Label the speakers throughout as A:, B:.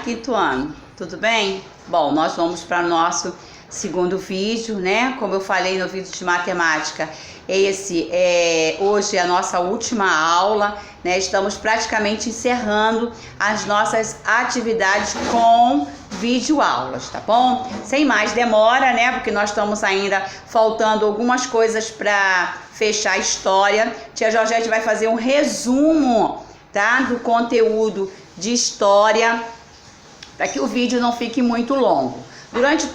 A: quinto ano, tudo bem? Bom, nós vamos para o nosso segundo vídeo, né? Como eu falei no vídeo de matemática, hoje é a nossa última aula, né? Estamos praticamente encerrando as nossas atividades com videoaulas, tá bom? Sem mais demora, né? Porque nós estamos ainda faltando algumas coisas para fechar a história. Tia Georgette vai fazer um resumo, tá? Do conteúdo de história, para que o vídeo não fique muito longo. Durante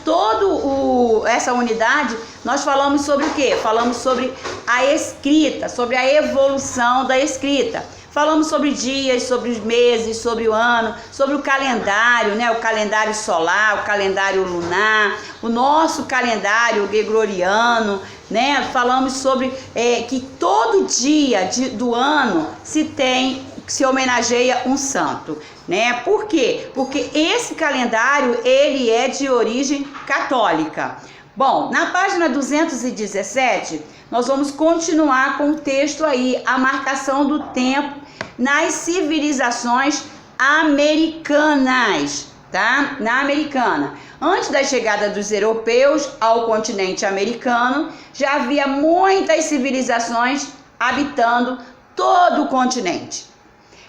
A: essa unidade, nós falamos sobre o quê? Falamos sobre a escrita, sobre a evolução da escrita. Falamos sobre dias, sobre os meses, sobre o ano, sobre o calendário, né? O calendário solar, o calendário lunar, o nosso calendário gregoriano, né? Falamos sobre que todo dia do ano se homenageia um santo, né? Por quê? Porque esse calendário, ele é de origem católica. Bom, na página 217, nós vamos continuar com o texto aí, a marcação do tempo nas civilizações americanas, tá? Na americana. Antes da chegada dos europeus ao continente americano, já havia muitas civilizações habitando todo o continente.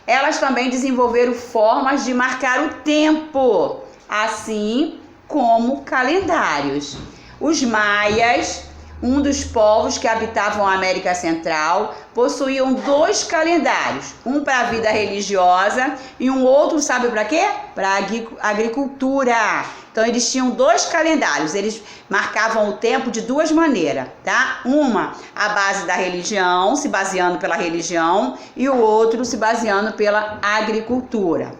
A: Elas também desenvolveram formas de marcar o tempo, assim como calendários. Os maias, um dos povos que habitavam a América Central, possuíam 2 calendários, um para a vida religiosa e um outro, sabe para quê? Para a agricultura. Então eles tinham 2 calendários, eles marcavam o tempo de 2 maneiras, tá? Uma, a base da religião, se baseando pela religião, e o outro se baseando pela agricultura.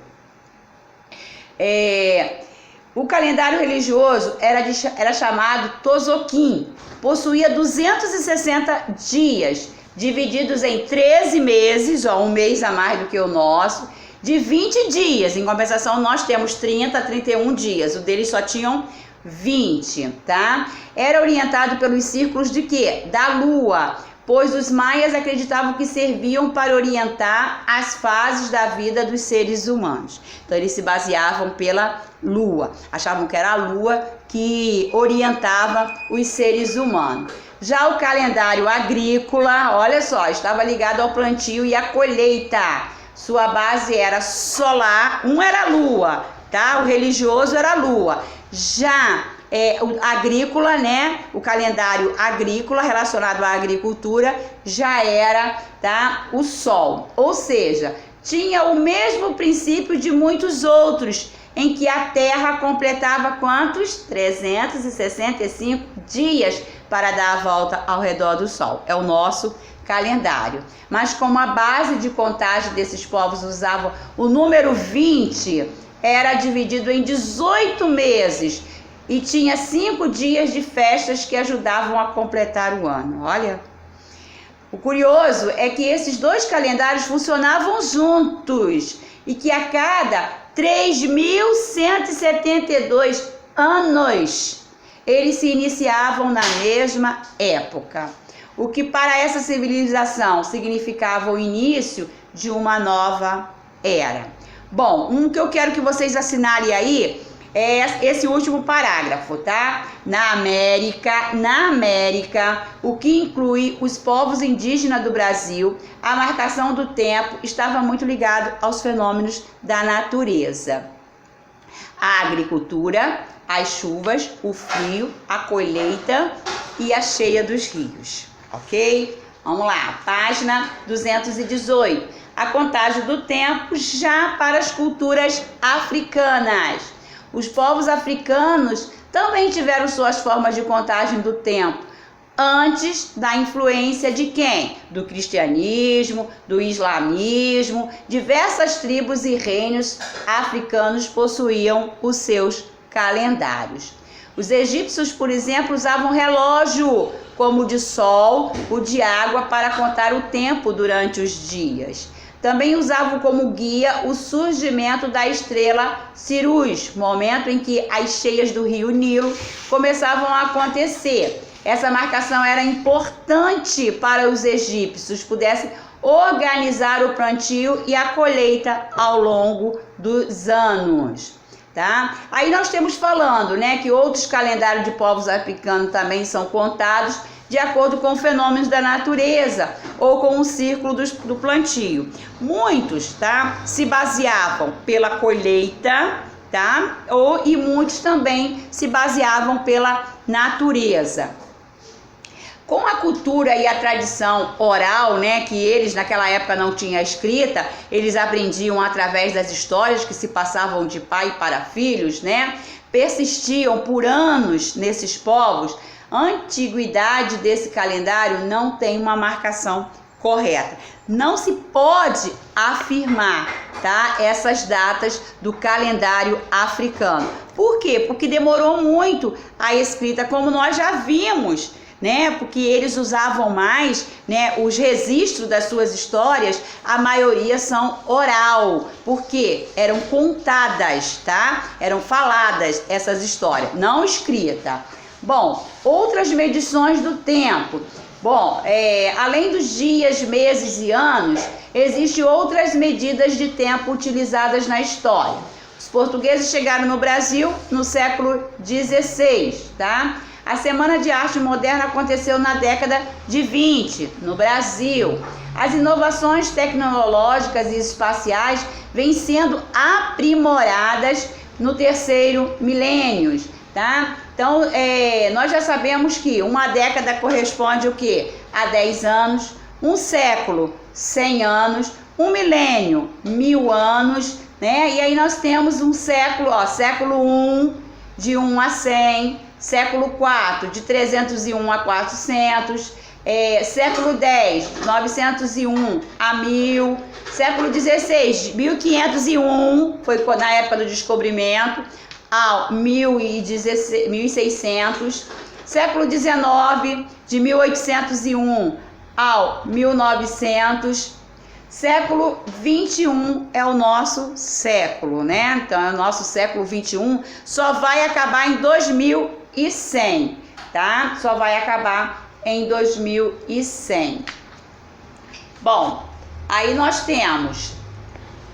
A: O calendário religioso era chamado Tozoquim, possuía 260 dias, divididos em 13 meses, um mês a mais do que o nosso, de 20 dias. Em compensação, nós temos 30 a 31 dias, o deles só tinham 20, tá? Era orientado pelos círculos de quê? Da lua, pois os maias acreditavam que serviam para orientar as fases da vida dos seres humanos. Então eles se baseavam pela lua, achavam que era a lua que orientava os seres humanos. Já o calendário agrícola, olha só, estava ligado ao plantio e à colheita. Sua base era solar, era a lua, tá? O religioso era a lua. Já o agrícola, né? O calendário agrícola relacionado à agricultura já era, tá? O sol. Ou seja, tinha o mesmo princípio de muitos outros, em que a Terra completava quantos? 365 dias para dar a volta ao redor do Sol. É o nosso calendário. Mas como a base de contagem desses povos usava o número 20, era dividido em 18 meses e tinha 5 dias de festas que ajudavam a completar o ano. Olha, o curioso é que esses 2 calendários funcionavam juntos e que a cada 3.172 anos eles se iniciavam na mesma época, o que para essa civilização significava o início de uma nova era. Bom, que eu quero que vocês assinalem aí é esse último parágrafo, tá? Na América, o que inclui os povos indígenas do Brasil, a marcação do tempo estava muito ligado aos fenômenos da natureza. A agricultura, as chuvas, o frio, a colheita e a cheia dos rios, ok? Vamos lá, página 218. A contagem do tempo já para as culturas africanas. Os povos africanos também tiveram suas formas de contagem do tempo, antes da influência de quem? Do cristianismo, do islamismo. Diversas tribos e reinos africanos possuíam os seus calendários. Os egípcios, por exemplo, usavam relógio, como o de sol, o de água, para contar o tempo durante os dias. Também usavam como guia o surgimento da estrela Sirius, momento em que as cheias do rio Nilo começavam a acontecer. Essa marcação era importante para os egípcios pudessem organizar o plantio e a colheita ao longo dos anos. tá? Aí nós temos falando, né, que outros calendários de povos africanos também são contados de acordo com fenômenos da natureza ou com o círculo do plantio. Muitos, tá, se baseavam pela colheita, tá? E muitos também se baseavam pela natureza. Com a cultura e a tradição oral, né, que eles naquela época não tinham escrita, eles aprendiam através das histórias que se passavam de pai para filhos, né? Persistiam por anos nesses povos. A antiguidade desse calendário não tem uma marcação correta. Não se pode afirmar, tá, essas datas do calendário africano. Por quê? Porque demorou muito a escrita, como nós já vimos, né? Porque eles usavam mais, né, os registros das suas histórias, a maioria são oral, porque eram contadas, tá? Eram faladas essas histórias, não escrita. Bom, outras medições do tempo. Bom, além dos dias, meses e anos, existem outras medidas de tempo utilizadas na história. Os portugueses chegaram no Brasil no século XVI, tá? A Semana de Arte Moderna aconteceu na década de 20, no Brasil. As inovações tecnológicas e espaciais vêm sendo aprimoradas no terceiro milênio, tá? Então, nós já sabemos que uma década corresponde o quê? A 10 anos, um século, 100 anos, um milênio, 1000 anos, né? E aí nós temos um século, século 1, de 1 a 100, século 4, de 301 a 400, século 10, 901 a 1000, século 16, 1501, foi na época do descobrimento, ao 1600, século 19, de 1801 ao 1900, século 21 é o nosso século, né? Então, é o nosso século 21, só vai acabar em 2100, tá? Só vai acabar em 2100. Bom, aí nós temos,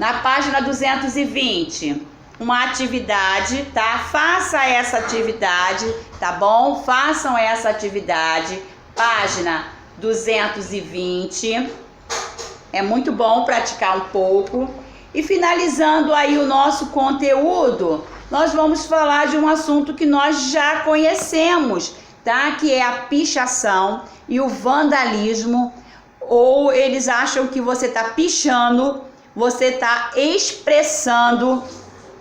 A: na página 220, uma atividade, tá? Faça essa atividade, tá bom? Façam essa atividade, página 220. É muito bom praticar um pouco. E finalizando aí o nosso conteúdo, nós vamos falar de um assunto que nós já conhecemos, tá? Que é a pichação e o vandalismo. Ou eles acham que você tá pichando, você tá expressando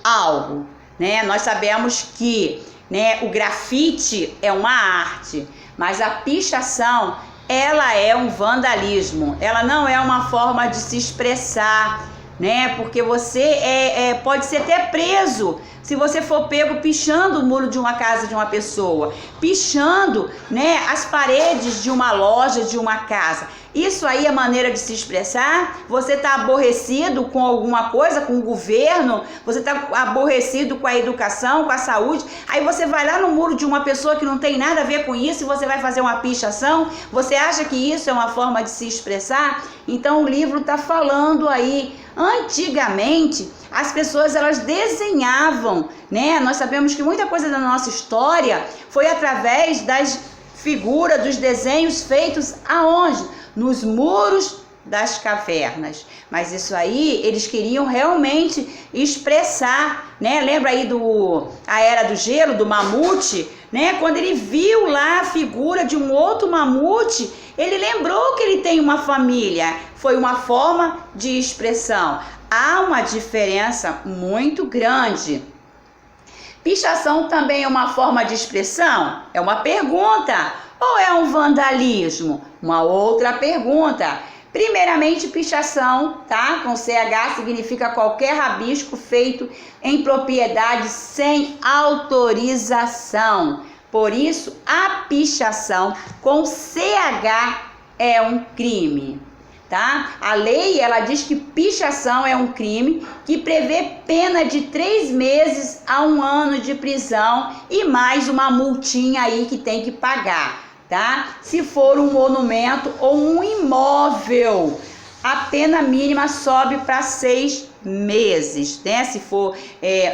A: algo, né? Nós sabemos que, né, o grafite é uma arte, mas a pichação, ela é um vandalismo, ela não é uma forma de se expressar, né? Porque você pode ser até preso se você for pego pichando o muro de uma casa de uma pessoa, pichando, né, as paredes de uma loja, de uma casa. Isso aí é maneira de se expressar. Você está aborrecido com alguma coisa, com o governo, você está aborrecido com a educação, com a saúde, aí você vai lá no muro de uma pessoa que não tem nada a ver com isso e você vai fazer uma pichação. Você acha que isso é uma forma de se expressar? Então o livro está falando aí, antigamente as pessoas elas desenhavam, né? Nós sabemos que muita coisa da nossa história foi através das figuras, dos desenhos feitos aonde? Nos muros das cavernas. Mas isso aí, eles queriam realmente expressar, né? Lembra aí a Era do Gelo, do mamute, né? Quando ele viu lá a figura de um outro mamute, ele lembrou que ele tem uma família. Foi uma forma de expressão. Há uma diferença muito grande. Pichação também é uma forma de expressão? É uma pergunta. Ou é um vandalismo? Uma outra pergunta. Primeiramente, pichação, tá? Com CH significa qualquer rabisco feito em propriedade sem autorização. Por isso, a pichação com CH é um crime, tá? A lei, ela diz que pichação é um crime que prevê pena de 3 meses a 1 ano de prisão e mais uma multinha aí que tem que pagar, tá? Se for um monumento ou um imóvel, a pena mínima sobe para 6 meses, né? Se for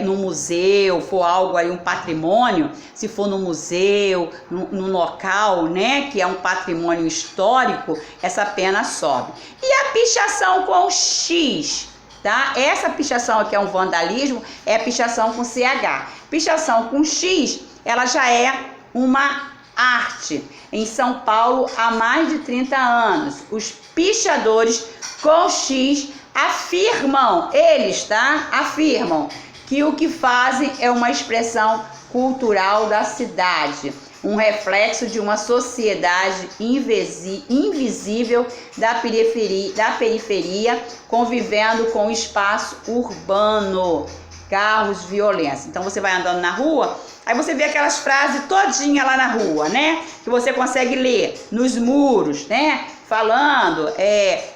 A: no museu, for algo aí, um patrimônio, se for no museu, no local, né, que é um patrimônio histórico, essa pena sobe. E a pichação com X, tá? Essa pichação aqui é um vandalismo, é pichação com CH. Pichação com X, ela já é uma arte. Em São Paulo, há mais de 30 anos, os pichadores com X afirmam, eles, tá? Afirmam que o que fazem é uma expressão cultural da cidade, um reflexo de uma sociedade invisível da periferia, convivendo com o espaço urbano, carros, violência. Então você vai andando na rua, aí você vê aquelas frases todinha lá na rua, né? Que você consegue ler nos muros, né? Falando,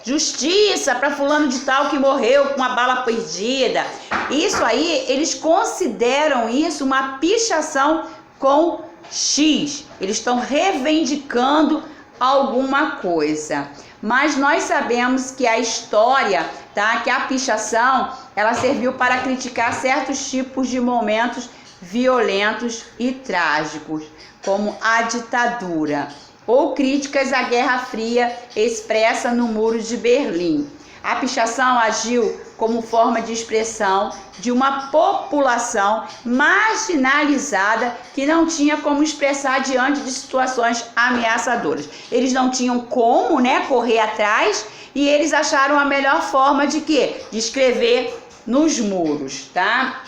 A: justiça para fulano de tal que morreu com uma bala perdida. Isso aí, eles consideram isso uma pichação com X. Eles estão reivindicando alguma coisa. Mas nós sabemos que a história, tá? Que a pichação, ela serviu para criticar certos tipos de momentos violentos e trágicos, como a ditadura, ou críticas à Guerra Fria expressa no Muro de Berlim. A pichação agiu como forma de expressão de uma população marginalizada que não tinha como expressar diante de situações ameaçadoras. Eles não tinham como, né, correr atrás, e eles acharam a melhor forma de quê? De escrever nos muros, tá?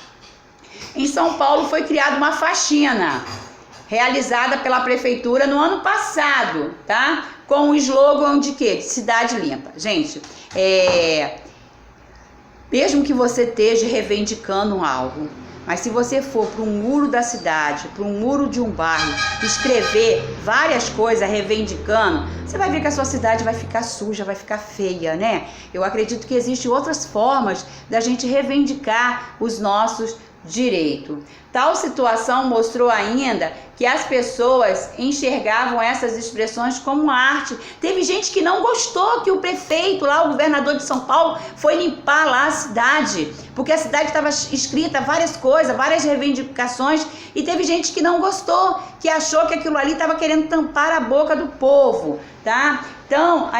A: Em São Paulo foi criada uma faxina realizada pela prefeitura no ano passado, tá? Com o slogan de quê? De cidade limpa. Gente, mesmo que você esteja reivindicando algo, mas se você for para um muro da cidade, para um muro de um bairro, escrever várias coisas reivindicando, você vai ver que a sua cidade vai ficar suja, vai ficar feia, né? Eu acredito que existem outras formas da gente reivindicar os nossos direitos. Tal situação mostrou ainda que as pessoas enxergavam essas expressões como arte. Teve gente que não gostou que o prefeito lá, o governador de São Paulo, foi limpar lá a cidade, porque a cidade estava escrita várias coisas, várias reivindicações, e teve gente que não gostou, que achou que aquilo ali estava querendo tampar a boca do povo, tá? Então,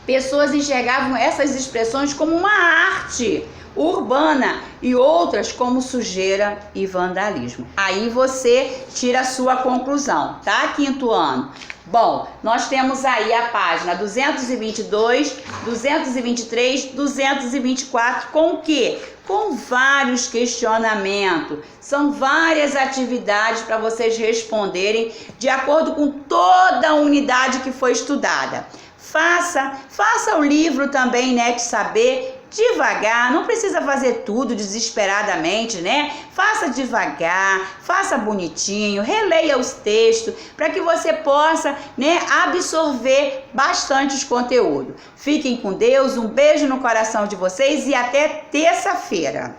A: pessoas enxergavam essas expressões como uma arte urbana e outras como sujeira e vandalismo. Aí você tira a sua conclusão, tá? Quinto ano. Bom, nós temos aí a página 222, 223, 224, com o quê? Com vários questionamentos. São várias atividades para vocês responderem de acordo com toda a unidade que foi estudada. Faça o livro também, né, de saber, devagar, não precisa fazer tudo desesperadamente, né? Faça devagar, faça bonitinho, releia os textos para que você possa, né, absorver bastante os conteúdos. Fiquem com Deus, um beijo no coração de vocês e até terça-feira.